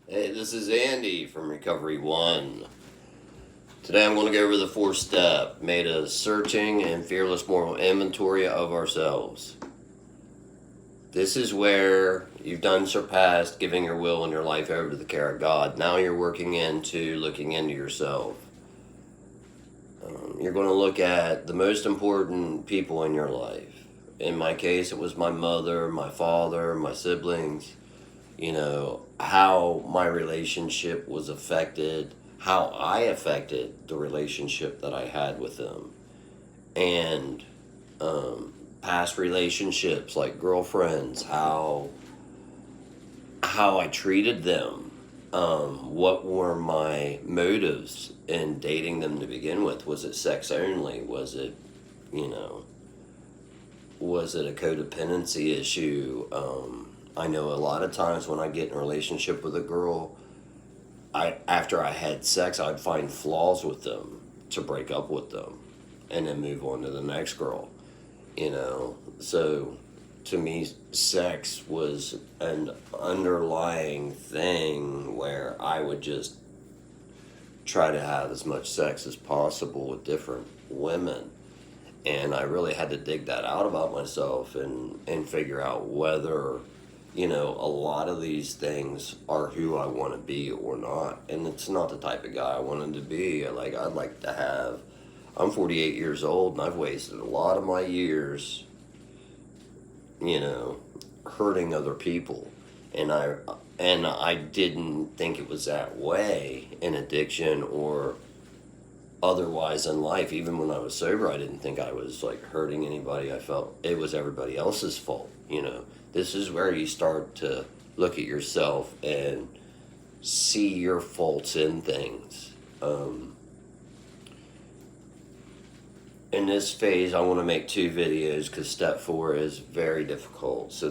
Hey, this is Andy from Recovery One. Today I'm going to go over the fourth step, made a searching and fearless moral inventory of ourselves. This is where you've done surpassed giving your will and your life over to the care of God. Now you're working into looking into yourself. You're going to look at the most important people in your life. In my case, it was my mother, my father, my siblings. How my relationship was affected, how I affected the relationship that I had with them, and past relationships like girlfriends, how I treated them, what were my motives in dating them to begin with. Was it sex only? You know, was it a codependency issue? I know a lot of times when I get in a relationship with a girl, after I had sex, I'd find flaws with them to break up with them, and then move on to the next girl. So to me, sex was an underlying thing where I would just try to have as much sex as possible with different women. And I really had to dig that out about myself and figure out whether, a lot of these things are who I want to be or not. And it's not the type of guy I wanted to be. I'd like to have, I'm 48 years old and I've wasted a lot of my years, you know, hurting other people. And I didn't think it was that way in addiction or otherwise in life. Even when I was sober, I didn't think I was like hurting anybody. I felt it was everybody else's fault. This is where you start to look at yourself and see your faults in things. In this phase, I want to make two videos because step 4 is very difficult. So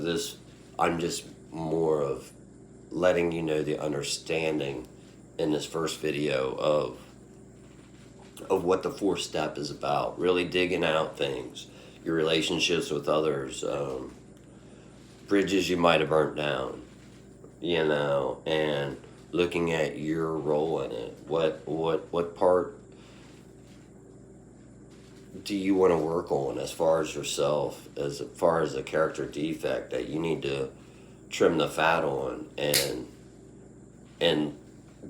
I'm just more of letting you know the understanding in this first video of what the fourth step is about. Really digging out things, your relationships with others, bridges you might have burnt down, and looking at your role in it. What part do you want to work on as far as yourself, as far as a character defect that you need to trim the fat on and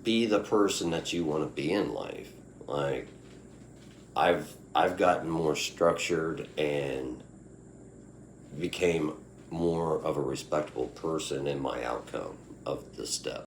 be the person that you want to be in life. Like I've gotten more structured and became more of a respectable person in my outcome of this step.